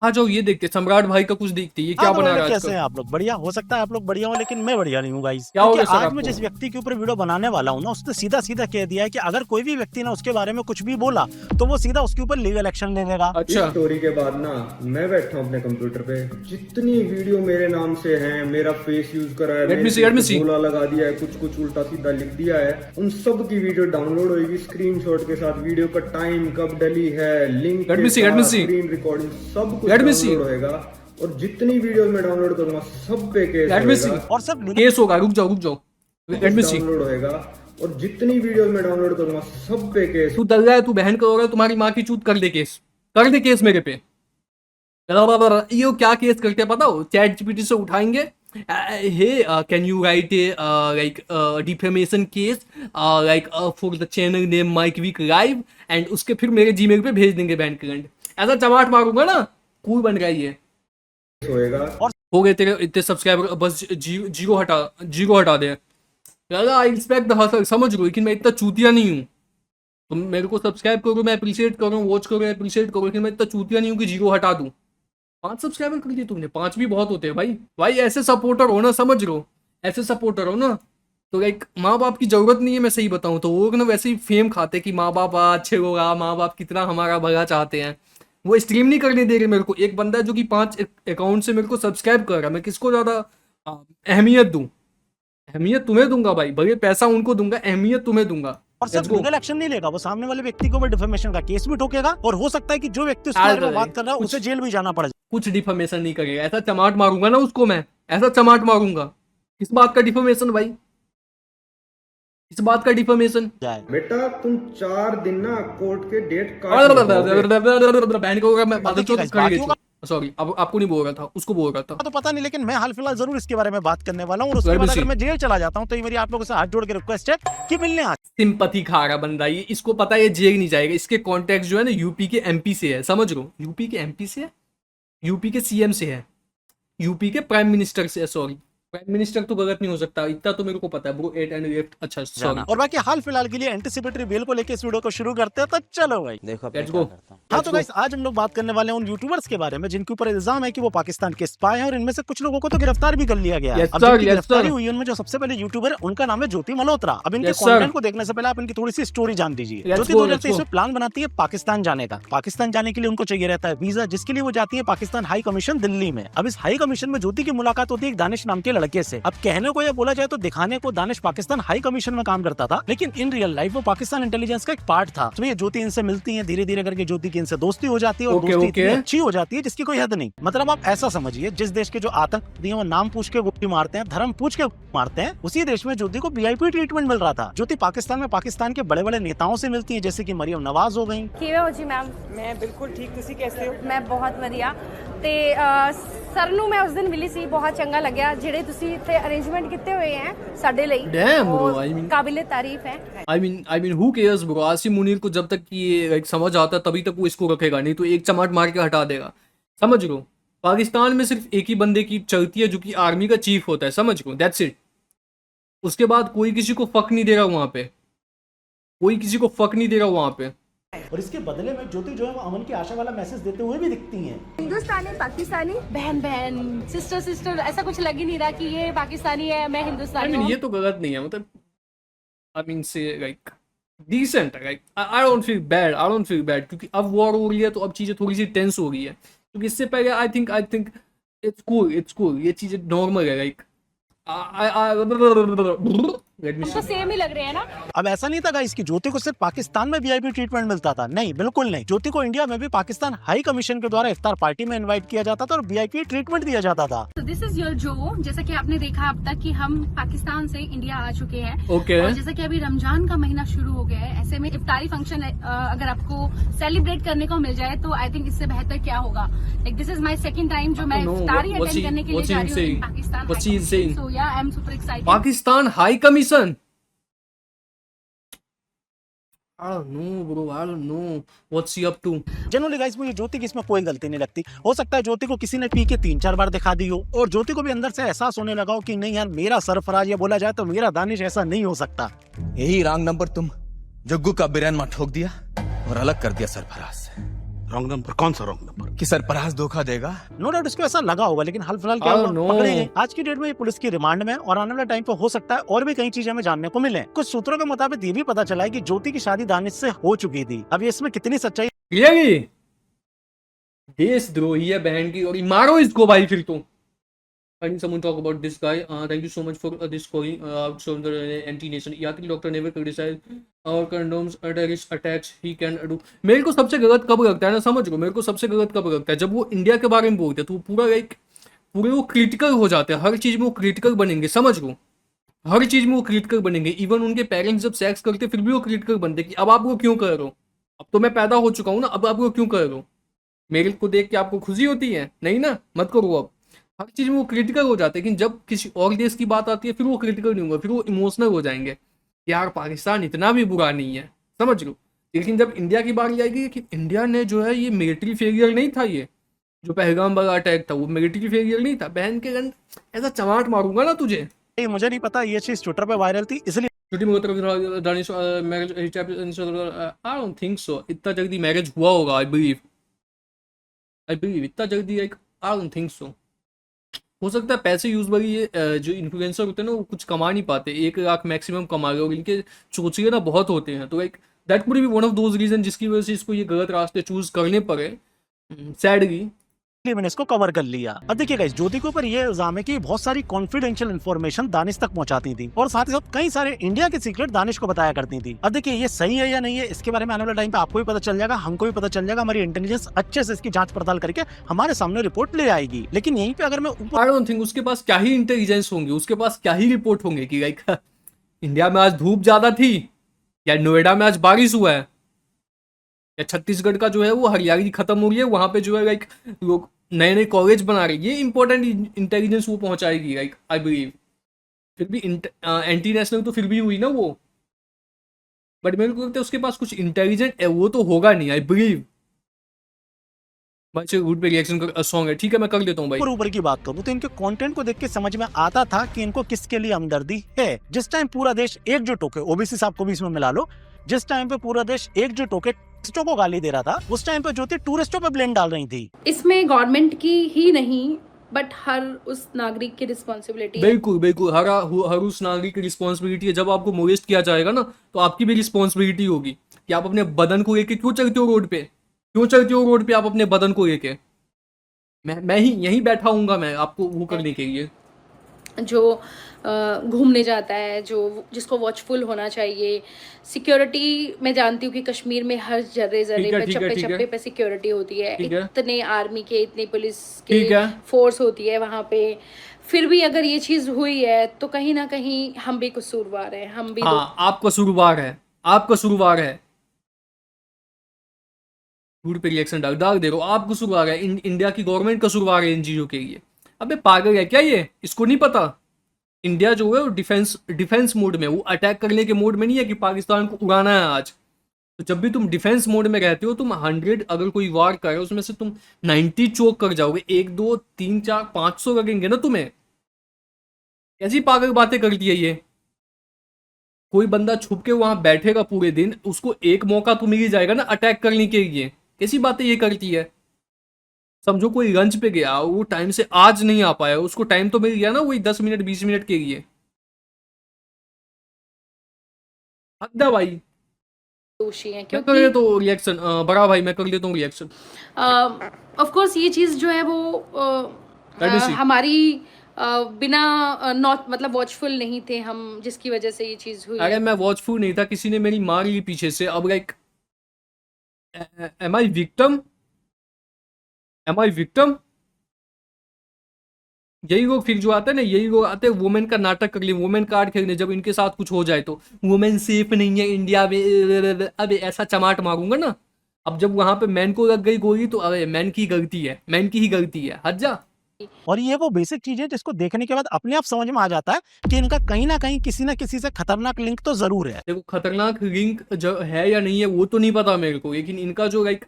आ जाओ ये देखते, सम्राट भाई का कुछ देखते, ये क्या हाँ तो बना भाई रहा है कैसे आजकल। हैं आप लोग? बढ़िया हो सकता है आप लोग बढ़िया हो, लेकिन मैं बढ़िया नहीं हूँ गाइस। क्या हो क्योंकि गया सर आज मैं आपको? जिस व्यक्ति के ऊपर वीडियो बनाने वाला हूँ ना, उसने सीधा सीधा कह दिया है कि अगर कोई भी व्यक्ति ना उसके बारे में कुछ भी बोला तो वो सीधा उसके ऊपर लीगल एक्शन ले लेगा। इस अच्छा, स्टोरी के बाद ना मैं बैठा हूँ अपने कंप्यूटर पे, जितनी वीडियो मेरे नाम से हैं, मेरा फेस यूज करा है, लेट मेरे मी सी, फेस लेट मी पे सी। गोला लगा दिया है, कुछ कुछ उल्टा सीधा लिख दिया है, उन सब की वीडियो डाउनलोड होगी स्क्रीनशॉट के साथ, वीडियो का टाइम कब डली है, लिंक लेट के मी सी, लेट मी साथ, सी, स्क्रीन रिकॉर्डिंग, सब कुछ लेट मी सी, डाउनलोड होएगा। और जितनी वीडियो मैं डाउनलोड करूंगा सब पे केस लेट मी सी। होएगा, और सब केस होगा, रुक जाओ रुक जाओ। सब लेट कुछ मी सी। डाउनलोड होएगा। और जितनी वीडियो मैं डाउनलोड करूंगा सब पे केस। तू दल रहा है, तू बहन का हो रहा है, तुम्हारी माँ की चूत कर दे केस, कर दे केस मेरे पे। ये क्या केस करते हैं पता हो? चैट जीपीटी से उठाएंगे, hey can you write a like defamation case like for the channel name Mike week live, and उसके फिर मेरे जीमेल पे भेज देंगे बैंक करंट। ऐसा चमाट मारूंगा ना, कूल बन रहा है ये। होएगा। हो गए तेरे इतने सब्सक्राइबर, बस जीरो हटा दे। यार आई रिस्पेक्ट द हसल, समझ लो, लेकिन मैं इतना चूतिया नहीं हूँ। तुम मेरे को सब्सक्राइब करो, मैं अप्रिशिएट करूँ, वॉच करो, अप्रिशिएट करो, लेकिन मैं इतना चूतिया नहीं हूँ कि जीरो हटा दूँ। 5 सब्सक्राइबर कर दिए तुमने, 5 भी बहुत होते हैं भाई। भाई ऐसे सपोर्टर हो ना, समझ लो, ऐसे सपोर्टर हो ना, तो लाइक माँ बाप की जरूरत नहीं है। मैं सही बताऊँ तो वो लोग ना वैसे ही फेम खाते कि माँ बाप अच्छे लोग, माँ बाप कितना हमारा भला चाहते हैं। वो स्ट्रीम नहीं करने दे रहे मेरे को। एक बंदा है जो कि 5 अकाउंट से मेरे को सब्सक्राइब कर रहा है, मैं किसको ज्यादा अहमियत दूं? अहमियत तुम्हें दूंगा भाई, भले पैसा उनको दूंगा, अहमियत तुम्हें दूंगा। और लेट्स सिर्फ गो। लीगल एक्शन नहीं लेगा, वो सामने वाले व्यक्ति के ऊपर डिफेमेशन का केस भी ठोकेगा, और हो सकता है कि जो व्यक्ति उसके बारे में बात कर रहा है उसे जेल भी जाना पड़ कुछ डिफॉर्मेशन नहीं करेगा, ऐसा चमाट मारूंगा ना उसको मैं, ऐसा चमाट मारूंगा। किस बात का डिफॉर्मेशन भाई? इस बात का डिफॉर्मेशन? जाए। बेटा तुम 4 दिन ना कोर्ट के डेट काट नहीं पाओगे। बहन को मैं और देखिए guys, बाकियों सॉरी, अब आपको नहीं बोल रहा था, उसको बोल रहा था। तो पता नहीं, लेकिन मैं हाल फिलहाल जरूर इसके बारे में बात करने वाला हूँ, और उसके Let me बाद अगर see. मैं जेल चला जाता हूँ तो ये मेरी आप लोगों से हाथ जोड़ के रिक्वेस्ट है कि मिलने आ। सिंपथी खा रहा बंदा ये, इसको पता है ये जेल नहीं जाएगा। इसके कॉन्टेक्ट जो है ना यूपी के एमपी से है, समझ लो, यूपी के एमपी से है, यूपी के सीएम से है, यूपी के प्राइम मिनिस्टर से है। सॉरी, प्राइम मिनिस्टर तो गलत नहीं हो सकता, इतना तो मेरे को पता है ब्रो, 8 एंड लेफ्ट। अच्छा सॉरी, और बाकी हाल फिलहाल के लिए एंटिसिपेटरी बेल को लेकर इस वीडियो को शुरू करते हैं, तो चलो भाई देखो लेट्स गो। हाँ तो गाइस, आज हम लोग बात करने वाले हैं उन यूट्यूबर्स के बारे में जिनके ऊपर इल्जाम है कि वो पाकिस्तान के स्पाई हैं, और इनमें से कुछ लोगों को तो गिरफ्तार भी कर लिया गया है। Yes, अब sir, जिनकी yes, गिरफ्तारी sir. हुई है उनमें जो सबसे पहले यूट्यूबर है उनका नाम है ज्योति मल्होत्रा। अब इनके Yes, sir. कंटेंट को देखने से पहले आप इनकी थोड़ी सी स्टोरी जान दीजिए। Let's ज्योति go, 2023 let's में प्लान बनाती है पाकिस्तान जाने का। पाकिस्तान जाने के लिए उनको चाहिए रहता है वीजा, जिसके लिए वो जाती है पाकिस्तान हाई कमीशन दिल्ली में। अब इस हाई कमीशन में ज्योति की मुलाकात होती है एक दानिश नाम के लड़के से। अब कहने को या बोला जाए तो दिखाने को दानिश पाकिस्तान हाई कमीशन में काम करता था, लेकिन इन रियल लाइफ वो पाकिस्तान इंटेलिजेंस का एक पार्ट था। तो ये ज्योति इनसे मिलती है, धीरे धीरे करके ज्योति की इनसे दोस्ती हो जाती है, और Okay, दोस्ती okay. इतनी अच्छी हो जाती है जिसकी कोई हद नहीं। मतलब आप ऐसा समझिए, जिस देश के जो आतंकवादी हैं वो नाम पूछ के गोली मारते हैं, धर्म पूछ के मारते हैं, उसी देश में ज्योति को वीआईपी ट्रीटमेंट मिल रहा था। ज्योति पाकिस्तान में पाकिस्तान के बड़े बड़े नेताओं से मिलती है, जैसे कि मरियम नवाज हो गई। ਕਿਵੇਂ ਹੋ ਜੀ ਮੈਮ? मैं बिल्कुल ठीक, तुसी कैसे हो? ਮੈਂ ਬਹੁਤ ਵਧੀਆ ਤੇ ਸਰ ਨੂੰ ਮੈਂ ਉਸ ਦਿਨ ਮਿਲੀ ਸੀ, ਬਹੁਤ ਚੰਗਾ ਲੱਗਿਆ ਜਿਹੜੇ ਤੁਸੀਂ ਇੱਥੇ ਅਰੇਂਜਮੈਂਟ ਕੀਤੇ ਹੋਏ ਹੈ ਸਾਡੇ ਲਈ। Damn, bro, ਉਹ I mean- ਕਾबिले तारीफ है। I mean who cares bro? Asim Munir को जब तक ये लाइक समझ आता है तभी तक वो इसको रखेगा, नहीं तो एक चमाट मार के हटा देगा। समझ लो, पाकिस्तान में सिर्फ एक ही बंदे की चलती है जो कि आर्मी का चीफ होता है, समझ लो, दैट्स इट। उसके बाद कोई किसी को फक नहीं दे रहा वहां पे, कोई किसी को फक नहीं दे रहा वहां पे। और इसके बदले में ज्योति जो है वो अमन की आशा वाला मैसेज देते हुए भी दिखती हैं। हिंदुस्तानी पाकिस्तानी बहन बहन सिस्टर सिस्टर, ऐसा कुछ लग ही नहीं रहा कि ये पाकिस्तानी है मैं आई हिंदुस्तानी मीन हूँ। ये तो गलत नहीं है, मतलब आई मीन से लाइक डिसेंट है, like I don't feel bad, I don't feel bad, क्योंकि अब वॉर हो रही है तो अब चीज़ें थोड़ी सी टेंस हो रही है। क्योंकि इससे पहले I think it's cool, it's cool, ये चीज़ें नॉर्मल है। लाइक लेट मी हम तो सेम ही लग रहे हैं ना। अब ऐसा नहीं था गाइस कि ज्योति को सिर्फ पाकिस्तान में वीआईपी ट्रीटमेंट मिलता था, नहीं बिल्कुल नहीं। ज्योति को इंडिया में भी पाकिस्तान हाई कमीशन के द्वारा इफ्तार पार्टी में इनवाइट किया जाता था और वीआईपी ट्रीटमेंट दिया जाता था। तो दिस इज योर जो, जैसा कि आपने देखा अब तक कि हम पाकिस्तान से इंडिया आ चुके हैं। Okay. और जैसा कि अभी रमजान का महीना शुरू हो गया है, ऐसे में इफ्तारी फंक्शन अगर आपको सेलिब्रेट करने को मिल जाए तो आई थिंक इससे बेहतर क्या होगा। Like this is my second time जो मैं No, इफ्तारी what's अटेंड he- करने के लिए what's he जा रही हूँ saying? Pakistan. What's he saying? सो या I am super excited. Pakistan high commission, I don't know bro, I don't know what's he up to. Generally guys मुझे ज्योति की इसमें कोई गलती नहीं लगती। हो सकता है ज्योति को किसी ने पी के 3-4 बार दिखा दी हो, और ज्योति को भी अंदर से एहसास होने लगा हो कि नहीं यार, मेरा सरफराज, या बोला जाए तो मेरा दानिश ऐसा नहीं हो सकता। यही रॉन्ग नंबर तुम जग्गू का बिरयान में ठोक दिया और अलग कर दिया सरफराज से। Wrong number? कौन सा रॉन्ग नंबर? कि सरपराज धोखा देगा। नो डाउट इसको ऐसा लगा होगा, लेकिन हाल फिलहाल क्या I हुआ, don't know. पकड़े गए। आज की डेट में ये पुलिस की रिमांड में, और आने वाले टाइम पे हो सकता है और भी कई चीजें हमें जानने को मिले। कुछ सूत्रों के मुताबिक ये भी पता चला है कि ज्योति की शादी दानिश से हो चुकी थी। अब ये इसमें कितनी सच्चाई क्लियरली देशद्रोही है बहन की, और मारो इसको भाई फिर तो। I need someone talk about this guy. Thank you so much for this calling out from the anti-nation. यात्री डॉक्टर never criticize और condoms terrorist attacks he can do. मेरे को सबसे गलत कब लगता है ना, समझ लो, मेरे को सबसे गलत कब लगता है जब वो इंडिया के बारे में बोलते हैं तो पूरा लाइक पूरे वो क्रिटिकल हो जाते हैं, हर चीज में वो क्रिटिकल बनेंगे, समझ लो, हर चीज में वो क्रिटिकल बनेंगे। इवन उनके पेरेंट्स जब सेक्स करते फिर भी वो क्रिटिकल बनते कि अब आप वो क्यों कर रहे हो, अब तो मैं पैदा हो चुका हूँ ना, अब आप वो क्यों कर रहे हो, मेरे को देख के आपको खुशी होती है, नहीं ना, मत करो। अब हर चीज में वो क्रिटिकल हो जाते हैं, लेकिन जब किसी और देश की बात आती है फिर वो क्रिटिकल नहीं होगा, फिर वो इमोशनल हो जाएंगे, यार पाकिस्तान इतना भी बुरा नहीं है, समझ लो। लेकिन जब इंडिया की बारी आएगी कि इंडिया ने जो है ये मिलिट्री फेलियर नहीं था, ये जो पहलगाम वाला अटैक था वो मिलिट्री फेलियर नहीं था, बहन के गन ऐसा चमाट मारूंगा ना तुझे। है मुझे नहीं पता। ये चीज ट्विटर पे वायरल थी, इसलिए छोटी मोहतर Danish marriage, I don't think so इतना जल्दी मैरिज हुआ होगा, आई बिलीव इतना जल्दी, like I don't think so. हो सकता है पैसे यूजली ये जो इन्फ्लुएंसर होते हैं ना वो कुछ कमा नहीं पाते, 1 लाख मैक्सिमम कमा रहे हो, इनके चोचले ना बहुत होते हैं, तो like that could be one of those reason जिसकी वजह से इसको ये गलत रास्ते चूज करने पड़े, सैडली। मैंने इसको कवर कर लिया। अब देखिए गाइस, ज्योति के ऊपर ये इल्जाम है कि बहुत सारी कॉन्फिडेंशियल इन्फॉर्मेशन दानिश तक पहुंचाती थी, और साथ ही साथ कई सारे इंडिया के सीक्रेट दानिश को बताया करती थी। अब देखिए ये सही है या नहीं है, इसके बारे में आने वाले टाइम पे आपको भी पता चल जाएगा, हमको भी पता चल जाएगा। हमारी इंटेलिजेंस अच्छे से इसकी जांच पड़ताल करके हमारे सामने रिपोर्ट ले आएगी। लेकिन यहीं पे अगर मैं ऊपर आई डोंट थिंक उसके पास क्या ही इंटेलिजेंस होंगी, उसके पास क्या ही रिपोर्ट होंगे कि लाइक इंडिया में आज धूप ज्यादा थी, या नोएडा में आज बारिश हुआ है, या छत्तीसगढ़ का जो है वो हरियाली खत्म हो रही है, वहां पे जो है लाइक लोग नए नए कॉलेज बना रहे हैं, ये इंपॉर्टेंट इंटेलिजेंस वो पहुंचाएगी, लाइक आई बिलीव। फिर भी एंटी नेशनल तो फिर भी हुई ना वो, बट मेरे को लगता है उसके पास कुछ इंटेलिजेंट है वो तो होगा नहीं, आई बिलीव। भाई रूट पे रिएक्शन का सॉन्ग है, ठीक है मैं कर देता हूँ भाई। ऊपर की बात करूं तो इनके कंटेंट को देख के समझ में आता था कि इनको किसके लिए हमदर्दी है। जिस टाइम पूरा देश एकजुट होकर, ओबीसी साहब को भी इसमें मिला लो, जिस टाइम पे पूरा देश एकजुट होकर टूरिस्टों को गाली दे रहा था, उस टाइम पे ज्योति टूरिस्टों पे ब्लेम डाल रही थी। इसमें गवर्नमेंट की ही नहीं बट हर उस नागरिक की रिस्पॉन्सिबिलिटी है। बिल्कुल बिल्कुल, हर उस नागरिक की रिस्पॉन्सिबिलिटी है। जब आपको मोलेस्ट किया जाएगा ना तो आपकी भी रिस्पॉन्सिबिलिटी होगी कि आप अपने बदन को लेके क्यों चलते हो रोड पे, क्यों चलते हो रोड पे आप अपने बदन को लेके। मैं ही यहीं बैठा हूँगा मैं आपको वो करने के लिए। जो घूमने जाता है, जो जिसको वॉचफुल होना चाहिए। सिक्योरिटी मैं जानती हूँ कि कश्मीर में हर जर्रे जर्रे पे, चप्पे चप्पे पे सिक्योरिटी होती है, इतने आर्मी के, इतने पुलिस के फोर्स होती है वहाँ पे। फिर भी अगर ये चीज हुई है तो कहीं ना कहीं हम भी कसूरवार हैं, हम भी आप कसूरवार है, आप कसूरवार है। रूट पे रिएक्शन डाल दे रहे हो, आप कसूरवार है, इंडिया की गवर्नमेंट कसूरवार है इन चीजों के लिए। अबे पागल है क्या ये, इसको नहीं पता? इंडिया जो है वो डिफेंस मोड में, वो अटैक करने के मोड में नहीं है कि पाकिस्तान को उड़ाना है आज। तो जब भी तुम डिफेंस मोड में रहते हो, तुम 100 अगर कोई वार करे उसमें से तुम 90 चोक कर जाओगे, 1 2 3 4 500 लगेंगे ना तुम्हें। कैसी पागल बातें करती है ये। कोई बंदा छुप के वहां बैठेगा पूरे दिन, उसको एक मौका तो मिल ही जाएगा ना अटैक करने के लिए। कैसी बातें ये करती है। समझो कोई लंच पे गया, वो टाइम से आज नहीं आ पाया, उसको टाइम तो मिल गया ना वही 10 मिनट 20 मिनट के लिए। हद है भाई। दोषी हैं क्या कर रहे तो रिएक्शन बड़ा भाई, मैं कर लेता हूँ रिएक्शन। ऑफ कोर्स ये चीज जो है वो हमारी बिना नॉट मतलब वॉचफुल नहीं थे हम, जिसकी वजह से ये चीज हुई। अरे मैं वॉचफुल नहीं था, किसी ने मेरी मार ली पीछे से। अब लाइक एम आई विक्टिम, एम आई विक्टिम? यही लोग फिर जो आते हैं ना, यही लोग आते हैं वुमेन का नाटक कर लिए, वुमेन कार्ड खेलने। जब इनके साथ कुछ हो जाए तो वुमेन सेफ नहीं है इंडिया में, अब ऐसा चमाट मारूंगा ना। अब जब वहां पे मैन को लग गई गोली तो अरे मैन की गलती है, मैन की ही गलती है, हट जा। और ये वो बेसिक चीज है जिसको देखने के बाद अपने आप समझ में आ जाता है कि इनका कहीं ना कहीं किसी ना किसी से खतरनाक लिंक तो जरूर है। देखो खतरनाक लिंक जो है या नहीं है वो तो नहीं पता मेरे को, लेकिन इनका जो लाइक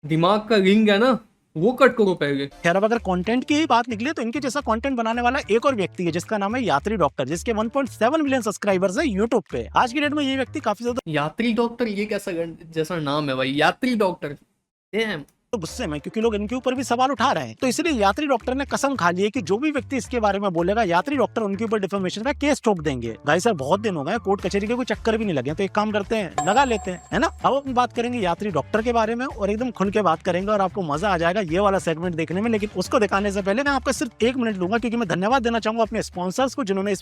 दिमाग का लिंक है ना वो कट करो पहले। खैर अब अगर कंटेंट की ही बात निकले तो इनके जैसा कंटेंट बनाने वाला एक और व्यक्ति है जिसका नाम है यात्री डॉक्टर, जिसके 1.7 मिलियन सब्सक्राइबर्स है यूट्यूब पे। आज की डेट में ये व्यक्ति काफी ज्यादा यात्री डॉक्टर, ये कैसा जैसा नाम है भाई, यात्री डॉक्टर। तो गुस्से में, क्योंकि लोग इनके ऊपर भी सवाल उठा रहे हैं। तो इसलिए यात्री डॉक्टर ने कसम खा ली है कि जो भी व्यक्ति इसके बारे में बोलेगा, यात्री डॉक्टर उनके ऊपर डिफेमेशन का केस ठोक देंगे। भाई सर बहुत दिन हो गए, कोर्ट कचहरी के कोई चक्कर भी नहीं लगे, तो एक काम करते हैं, लगा लेते हैं, है ना। अब हम बात करेंगे यात्री डॉक्टर के बारे में और एकदम खुल के बात करेंगे और आपको मजा आ जाएगा ये वाला सेगमेंट देखने में। लेकिन उसको दिखाने से पहले मैं आपका सिर्फ 1 मिनट लूंगा, क्योंकि मैं धन्यवाद देना चाहूंगा अपने स्पॉन्सर्स को, जिन्होंने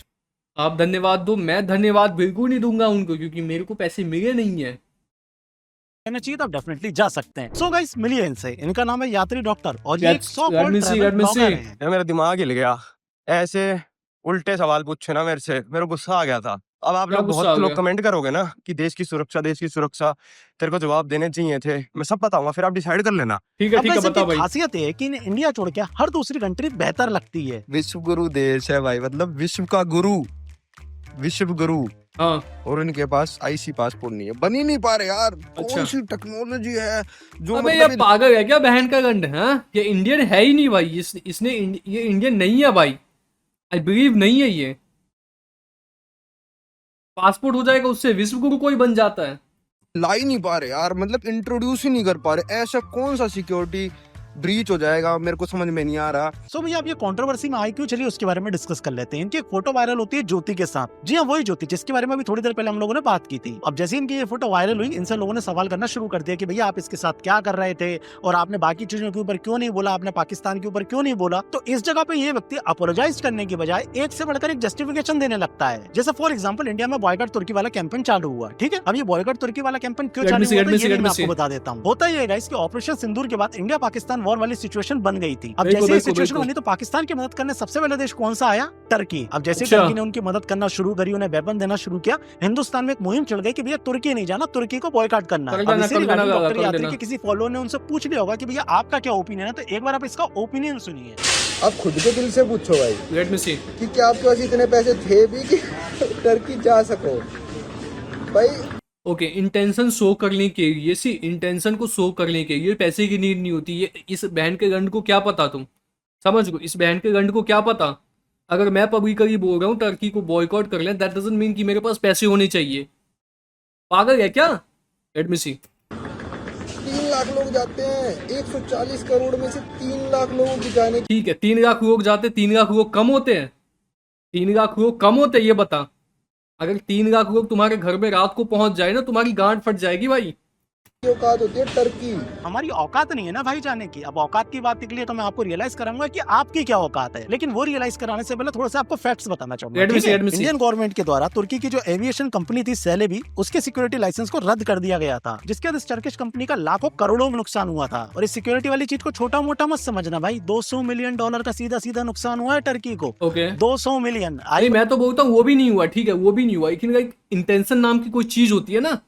आप धन्यवाद दो, मैं धन्यवाद बिल्कुल नहीं दूंगा उनको, क्योंकि मेरे को पैसे मिले नहीं है। कहना चाहिए तो आप डेफिनेटली जा सकते हैं। सो गाइस मिलिए इनसे, इनका नाम है यात्री डॉक्टर और ये एक Let's- 100 let me see, let me see. यार मेरा दिमाग हिल गया, ऐसे उल्टे सवाल पूछे ना मेरे से, मेरे को गुस्सा आ गया था। अब आप क्या लोग गुस्सा बहुत आ लोग गया? कमेंट करोगे ना कि देश की सुरक्षा तेरे को जवाब देने चाहिए थे, मैं सब बताऊंगा, फिर आप डिसाइड कर लेना। ठीक है अब ठीक है, वैसे बता की भाई। खासियत है कि इंडिया छोड़ के हर दूसरी कंट्री बेहतर लगती है। विश्व गुरु देश है भाई, मतलब विश्व का गुरु, विश्व गुरु, हाँ और इनके पास आईसी पासपोर्ट नहीं है, बन ही नहीं पा रहे यार। अच्छा। कौन सी टेक्नोलॉजी है जो अबे ये मतलब पागल है क्या बहन का गंड, हाँ? ये इंडियन है ही नहीं भाई, इसने ये इंडियन नहीं है भाई, आई बिलीव नहीं है ये। पासपोर्ट हो जाएगा उससे विश्व गुरु कोई बन जाता है। ला ही नहीं पा रहे यार, मतलब इंट्रोड्यूस ही नहीं कर पा रहे। ऐसा कौन सा सिक्योरिटी ब्रीच हो जाएगा, मेरे को समझ में नहीं आ रहा। सो भैया अब ये कंट्रोवर्सी में आई क्यों, चलिए उसके बारे में डिस्कस कर लेते हैं। इनकी एक फोटो वायरल होती है ज्योति के साथ। जी हाँ, वही ज्योति जिसके बारे में अभी थोड़ी देर पहले हम लोगों ने बात की थी। अब जैसे इनकी ये फोटो वायरल हुई, इनसे लोगों ने सवाल करना शुरू कर दिया कि भैया आप इसके साथ क्या कर रहे थे और आपने बाकी चीजों के ऊपर क्यों नहीं बोला, आपने पाकिस्तान के ऊपर क्यों नहीं बोला। तो इस जगह पे ये व्यक्ति अपोलोजाइज करने की बजाय एक से बढ़कर एक जस्टिफिकेशन देने लगता है। जैसे फॉर एग्जाम्पल इंडिया में बॉयकॉट तुर्की वाला कैंपेन चालू हुआ, ठीक है। अब ये बॉयकॉट तुर्की वाला कैंपेन क्यों Let me चालू see, हुआ let me था, see, ये let मैं me see. आपको बता देता हूँ। होता ये गाइस कि ऑपरेशन सिंदूर के बाद इंडिया पाकिस्तान वॉर वाली सिचुएशन बन गई थी। अब बिल्कुल, जैसे बिल्कुल, सिचुएशन बिल्कुल। बनी तो पाकिस्तान की मदद करने सबसे पहले देश कौन सा आया, टर्की। अब जैसे अच्छा। टर्की ने उनकी मदद करना शुरू करी, उन्हें वेपन देना शुरू किया, हिंदुस्तान में एक मुहिम चल गई कि भैया तुर्की नहीं जाना, तुर्की को बॉयकॉट करना है। कर अब देना, इसी कर रिगार्डिंग देना, डॉक्टर कर यात्री देना। के किसी फॉलोअर ने उनसे पूछ लिया होगा कि भैया आपका क्या ओपिनियन है, तो एक बार आप इसका ओपिनियन सुनिए। आप खुद के दिल से पूछो भाई लेट मी सी। कि क्या आपके पास इतने पैसे थे भी कि टर्की जा सको भाई। ओके, इंटेंशन शो करने के लिए, सी इंटेंशन को शो करने के लिए पैसे की नीड नहीं होती। ये इस बहन के गंड को क्या पता, तुम समझ गो, इस बहन के गंड को क्या पता। अगर मैं पब्लिकली बोल रहा हूँ टर्की को बॉयकॉट कर लें, दैट डजंट मीन कि मेरे पास पैसे होने चाहिए। पागल है क्या? लेट मी सी। 3 लाख लोग जाते हैं, 140 करोड़ में से 3 लाख लोगों की जाने ठीक है, 3 लाख लोग जाते, 3 लाख लोग कम होते हैं? 3 लाख लोग कम होते हैं ये बता। अगर 3 लाख लोग तुम्हारे घर में रात को पहुंच जाए ना, तुम्हारी गांड फट जाएगी भाई। की औकात होती है टर्की। हमारी औकात नहीं है ना भाई जाने की। अब औकात की बात निकली है तो मैं आपको रियलाइज कराऊंगा कि आपकी क्या औकात है, लेकिन वो रियलाइज कराने से पहले थोड़ा सा आपको फैक्ट्स बताना चाहूंगा। Let me ठीक see, है? let me see. Indian government के द्वारा तुर्की की जो एविएशन कंपनी थी सेलेबी, उसके सिक्योरिटी लाइसेंस को रद्द कर दिया गया था, जिसके बाद इस टर्किश कंपनी का लाखों करोड़ों में नुकसान हुआ था। और इस सिक्योरिटी वाली चीज को छोटा मोटा मत समझना भाई, $200 मिलियन का सीधा सीधा नुकसान हुआ है टर्की को। Okay, 200 million. अरे मैं तो बोलता हूँ वो भी नहीं हुआ, ठीक है वो भी नहीं हुआ, लेकिन एक इंटेंशन नाम की कोई चीज होती है ना,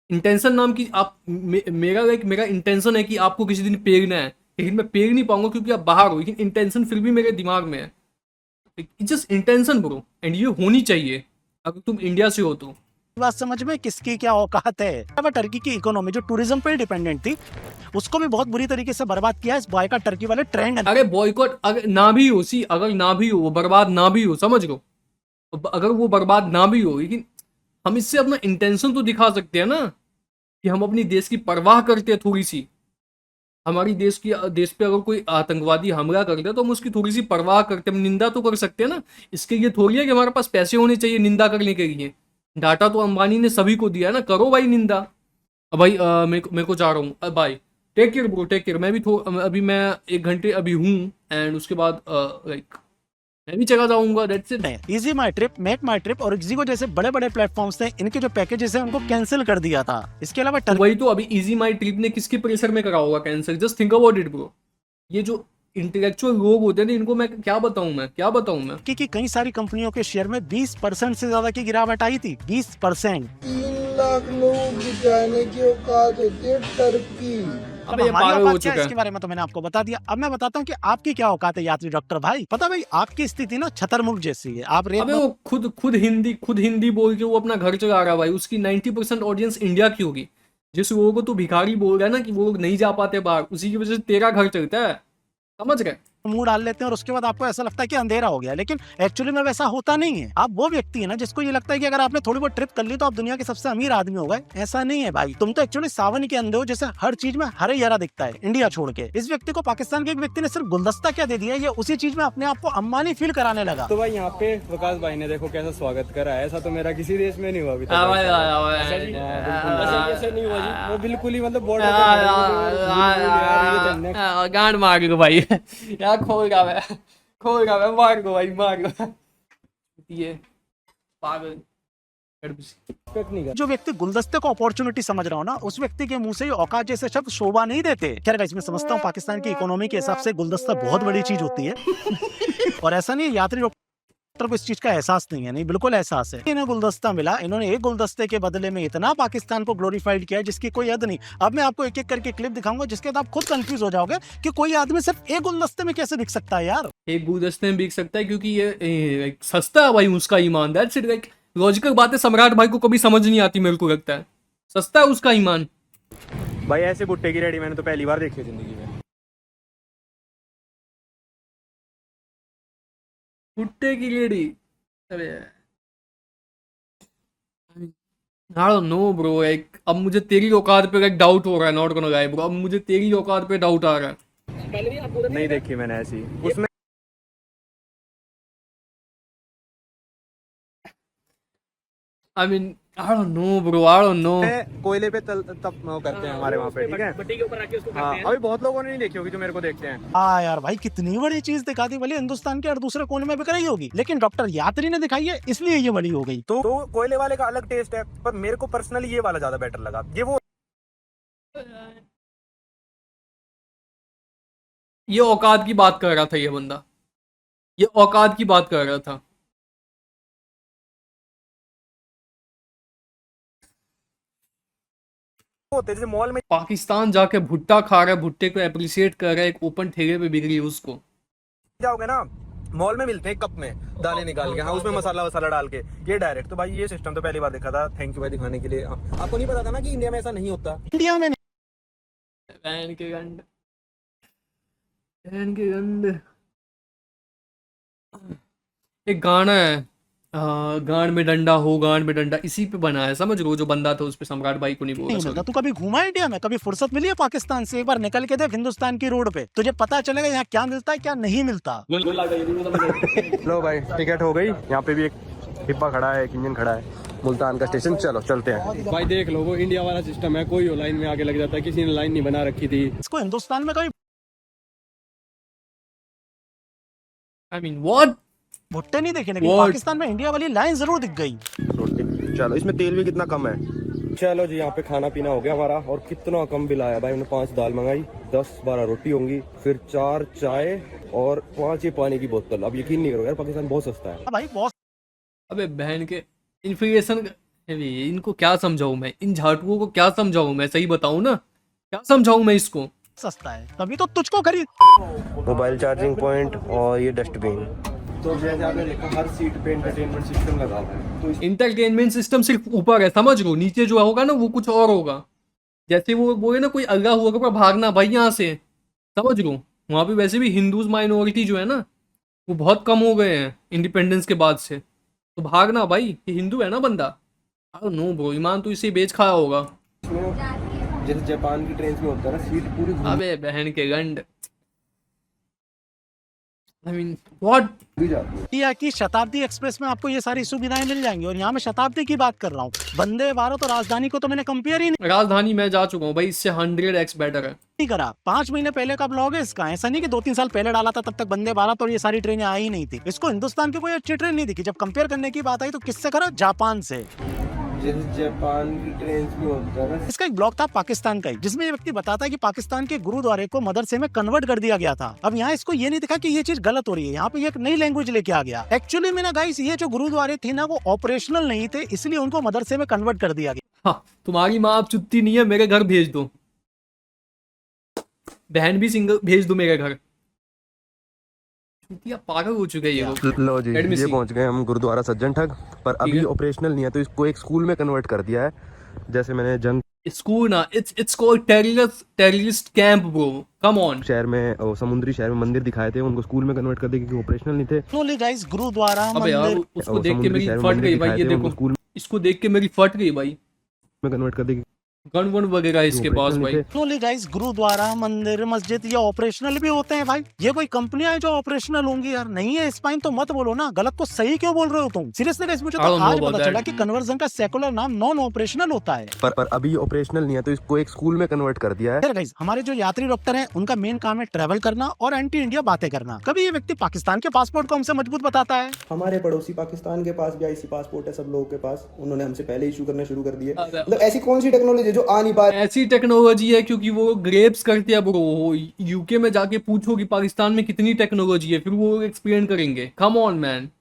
इंटेंशन नाम की। आप मेरा इंटेंशन है कि आपको किसी दिन पेरना है, लेकिन मैं पेर नहीं पाऊंगा क्योंकि आप बाहर हो, लेकिन इंटेंशन फिर भी मेरे दिमाग में है। It's just intention bro, and ये होनी चाहिए अगर तुम इंडिया से हो तो। बात समझ में किसकी क्या औकात है। अब टर्की की इकोनॉमी जो टूरिज्म पे डिपेंडेंट थी, उसको भी बहुत बुरी तरीके से बर्बाद किया इस बॉयकॉट टर्की वाले ट्रेंड। अरे बॉयकॉट अगर ना भी हो, सी अगर ना भी हो, वो बर्बाद ना भी हो, समझ लो, अगर वो बर्बाद ना भी हो, लेकिन हम इससे अपना इंटेंशन तो दिखा सकते हैं ना कि हम अपनी देश की परवाह करते हैं थोड़ी सी। हमारी देश पे अगर कोई आतंकवादी हमला करते हैं तो हम उसकी थोड़ी सी परवाह करते हैं, हम निंदा तो कर सकते हैं ना। इसके लिए थोड़ी है कि हमारे पास पैसे होने चाहिए निंदा करने के लिए। डाटा तो अंबानी ने सभी को दिया है ना, करो भाई निंदा। अब भाई मेरे को जा रहा हूँ, bye, take care bro, take care. मैं भी अभी मैं 1 घंटे अभी हूँ, एंड उसके बाद लाइक मैं भी चला जाऊंगा, that's it. Easy my trip, make my trip और इक्जिगो जैसे बड़े बड़े प्लेटफॉर्म्स थे, इनके जो पैकेजेस हैं उनको कैंसिल कर दिया था। इसके अलावा वही तो, अभी इजी माई ट्रिप ने किसके प्रेशर में करा होगा cancel? Just think about it bro. ये जो इंटेलेक्चुअल लोग होते हैं ना, इनको मैं क्या बताऊं मैं टर्की की कई सारी कंपनियों के शेयर में 20% से ज्यादा की गिरावट आई थी। 20%। 3 लाख लोगों की जाने की औकात होती है टर्की। अब अबे ये हमारी पागल हो औकात क्या है चुका इसके बारे में तो मैंने आपको बता दिया। अब मैं बताता हूँ कि आपकी क्या औकात है यात्री डॉक्टर भाई। पता भाई आपकी स्थिति ना छतरमुख जैसी है। आप रेत अबे वो खुद हिंदी बोल के वो अपना घर चला रहा है भाई। उसकी 90% ऑडियंस इंडिया की होगी। जिस लोगों को तू भिखारी बोल रहा है ना कि वो लोग नहीं जा पाते बाहर, उसी की वजह से तेरा घर चलता है, समझ रहे? मुंह डाल लेते हैं और उसके बाद आपको ऐसा लगता है कि अंधेरा हो गया, लेकिन एक्चुअली में वैसा होता नहीं है। आप वो व्यक्ति है ना जिसको ये लगता है कि अगर आपने थोड़ी बहुत ट्रिप कर ली तो आप दुनिया के सबसे अमीर आदमी हो गए। ऐसा नहीं है भाई, तुम तो एक्चुअली सावन के अंधे हो जैसे हर चीज में हरे हरा दिखता है इंडिया छोड़ के। इस व्यक्ति को पाकिस्तान के एक व्यक्ति ने सिर्फ गुलदस्ता क्या दे दिया, ये उसी चीज में अपने आप को अम्बानी फील कराने लगा। तो भाई यहाँ पे वकास भाई ने देखो कैसा स्वागत करा है, ऐसा तो मेरा किसी देश में नहीं हुआ अभी तक। ऐसा नहीं हुआ जी, वो बिल्कुल ही मतलब बॉर्डर गांड मार गो भाई यार, खोल गया मार गो भाई, मार गो ये पागल। जो व्यक्ति गुलदस्ते को अपॉर्चुनिटी समझ रहा हो ना, उस व्यक्ति के मुंह से ही औकात जैसे शब्द शोभा नहीं देते। खैर गाइस, मैं समझता हूँ पाकिस्तान की इकोनॉमी के हिसाब से गुलदस्ता बहुत बड़ी चीज होती है और ऐसा नहीं है यात्री डॉक्टर को इस चीज का एहसास नहीं है, नहीं बिल्कुल एहसास है। इन्हें गुलदस्ता मिला, इन्होंने एक गुलदस्ते के बदले में इतना पाकिस्तान को ग्लोरीफाइड किया जिसकी कोई हद नहीं। अब मैं आपको एक एक करके क्लिप दिखाऊंगा जिसके बाद आप खुद कंफ्यूज हो जाओगे कि कोई आदमी सिर्फ एक गुलदस्ते में कैसे बिक सकता है यार। एक गुलदस्ते में बिक सकता है क्योंकि ये सस्ता है भाई उसका ईमान। That's it. लाइक लॉजिकल बातें सम्राट भाई को कभी समझ नहीं आती, मेरे को लगता है सस्ता है उसका ईमान। भाई ऐसे भुट्टे की रेडी मैंने तो पहली बार देखी है जिंदगी में। भुट्टे की रेडी, अरे I don't know bro, एक अब मुझे तेरी औकात पे एक डाउट हो रहा है। नॉट गोना लाई ब्रो, अब मुझे तेरी औकात पे डाउट आ रहा है। नहीं देखी मैंने ऐसी, उसमें I mean I don't know bro, I don't know। कोयले पे तब वो करते हैं हमारे वहाँ पे, ठीक है। भट्टी के ऊपर रख के उसको खाते हैं। अभी बहुत लोगों ने नहीं देखी होगी जो मेरे को देखते हैं। हाँ यार भाई, कितनी बड़ी चीज दिखा दी। भले हिंदुस्तान के हर दूसरे कोने में बिक रही होगी, लेकिन डॉक्टर यात्री ने दिखाई है इसलिए ये बड़ी हो गई। तो कोयले वाले का अलग टेस्ट है, पर मेरे को पर्सनली ये वाला ज्यादा बेटर लगा। ये औकात की बात कर रहा था ये बंदा, ये औकात की बात कर रहा था। होते जैसे मॉल में पाकिस्तान जाके भुट्टा खा रहा है, भुट्टे को अप्रिशिएट कर रहा है, एक ओपन ठेले पे बिक रही है उसको। जाओगे ना, मॉल में मिलते हैं कप में दालें निकाल के, हाँ उसमें मसाला वसाला डाल के, ये डायरेक्ट। तो भाई ये सिस्टम तो पहली बार देखा था। थैंक यू भाई दिखाने के लिए। आपको नहीं पता था ना कि इंडिया में ऐसा नहीं होता। इंडिया में बहन के गंड, बहन के गंड। एक गाना है गांड में डंडा हो, गांड में डंडा, इसी पे बना है, समझ लो। जो बंदा था उस पे सम्राट भाई को नहीं बोला। मिलता। तू कभी घूमा इंडिया में? कभी फुर्सत मिली है पाकिस्तान से? एक बार निकल के देख हिंदुस्तान की रोड पे, तुझे पता चलेगा यहाँ क्या मिलता है क्या नहीं मिलता। लो भाई टिकट हो गई। यहाँ पे भी एक डिब्बा खड़ा है, एक इंजन खड़ा है, मुल्तान का स्टेशन। चलो चलते हैं। भाई देख लो, वो इंडिया वाला सिस्टम है, कोई लाइन में आगे लग जाता है, किसी ने लाइन नहीं बना रखी थी। इसको हिंदुस्तान में कभी I mean what? भुट्टे नहीं देखे, लेकिन पाकिस्तान में इंडिया वाली लाइन जरूर दिख गई। चलो, इसमें तेल भी कितना कम है। चलो जी, यहाँ पे खाना पीना हो गया हमारा, और कितना कम बिल आया भाई। हमने 5 दाल मंगाई, 10-12 रोटी होंगी, फिर 4 चाय और 5 ये पानी की बोतल। अब यकीन नहीं करोगे यार, पाकिस्तान बहुत सस्ता है भाई बहुत। अबे बहन के इन्फ्लेशन, इनको क्या समझाऊं मैं, इन झाटुओं को क्या समझाऊं मैं, सही बताऊं ना, क्या समझाऊं मैं इसको। सस्ता है तभी तो तुझको खरीद। मोबाइल चार्जिंग पॉइंट और ये डस्टबिन। तो जैसे आपने देखा हर सीट पे एंटरटेनमेंट सिस्टम लगा हुआ है। तो इंटरटेनमेंट सिस्टम सिर्फ ऊपर है, समझ लो, नीचे जो होगा ना वो कुछ और होगा। जैसे वो है ना, कोई अल्लाह हुआ पर भागना भाई यहाँ से, समझ लो। वहाँ पे वैसे भी हिंदूज माइनॉरिटी जो है ना वो बहुत कम हो गए हैं इंडिपेंडेंस के बाद से। तो भागना भाई, ये हिंदू है ना बंदा। नो ब्रो, ईमान तो इसे बेच खाया होगा। जैसे जापान की ट्रेन में होता है ना, सीट पूरी अबे बहन के गंड। I mean, what? या कि शताब्दी एक्सप्रेस में आपको ये सारी सुविधाएं मिल जाएंगी, और यहाँ मैं शताब्दी की बात कर रहा हूँ। वंदे भारत और राजधानी को तो मैंने कंपेयर ही राजधानी मैं जा चुका हूँ भाई, इससे 100x बेटर है। नहीं करा। 5 महीने पहले का ब्लॉग है इसका। ऐसा नहीं कि 2-3 साल पहले डाला था, तब तक वंदे भारत और ये सारी ट्रेनें आई ही नहीं थी। इसको हिंदुस्तान की कोई अच्छी ट्रेन नहीं दिखी। जब कंपेयर करने की बात आई तो किससे करा? जापान से। जैसे जापान की ट्रेन में होता है। इसका एक ब्लॉग था पाकिस्तान का ही, जिसमें ये व्यक्ति बताता है कि पाकिस्तान के गुरुद्वारे को मदरसे में कन्वर्ट कर दिया गया था। अब यहाँ इसको ये नहीं दिखा कि ये चीज गलत हो रही है। यहाँ पे एक नई लैंग्वेज लेके आ गया। एक्चुअली में ना गाइस, ये जो गुरुद्वारे थे ना वो ऑपरेशनल नहीं थे, इसलिए उनको मदरसे में कन्वर्ट कर दिया गया। हाँ, तुम्हारी माँ अब चुत्ती नहीं है, मेरे घर भेज दो। बहन भी सिंगल भेज दो मेरे घर। पागल हो चुके हैं ये लोग। लो जी, ये पहुंच गए हम गुरुद्वारा सज्जन ठग, पर अभी ऑपरेशनल नहीं है, तो इसको एक स्कूल में कन्वर्ट कर दिया है। जैसे मैंने जन स्कूल ना, it's called terrorist camp bro, come on. शहर में समुद्री शहर में मंदिर दिखाए थे, उनको स्कूल में कन्वर्ट कर दिया क्योंकि ऑपरेशनल नहीं थे। Slowly guys, गुरुद्वारा अबे यार मंदिर उसको देख के समुद्री मेरी शहर में फट मंदिर गई भाई, दिखाए ये थे, उनको देखो स्कूल इसको देख के मेरी फट गई भाई। में कन्वर्ट कर दिया गन वन वगैरह इसके पास भाई। Slowly guys, गुरुद्वारा मंदिर मस्जिद ये ऑपरेशनल भी होते हैं भाई। ये कोई कंपनियां हैं जो ऑपरेशनल होंगी यार? नहीं है स्पाइन तो मत बोलो ना, गलत को सही क्यों बोल रहे हो तुम? सीरियसली गाइस, मुझे I तो don't know आज about पता चला that. कि कन्वर्जन का सेकुलर नाम नॉन ऑपरेशनल होता है। पर अभी ऑपरेशनल नहीं है तो इसको एक स्कूल में कन्वर्ट कर दिया है। खैर गाइस, हमारे जो यात्री डॉक्टर हैं उनका मेन काम है ट्रैवल करना और एंटी इंडिया बातें करना। कभी ये व्यक्ति पाकिस्तान के पासपोर्ट को हमसे मजबूत बताता है। हमारे पड़ोसी पाकिस्तान के पास भी आईसी पासपोर्ट है सब लोगों के पास, उन्होंने हमसे पहले इशू करना शुरू कर दिए। मतलब ऐसी कौन सी टेक्नोलॉजी है जो आ नहीं पा रही? ऐसी टेक्नोलॉजी है क्योंकि वो ग्रेप्स करते हैं ब्रो। यूके में जाके पूछो कि पाकिस्तान में कितनी टेक्नोलॉजी है, फिर वो एक्सप्लेन करेंगे। Come on man.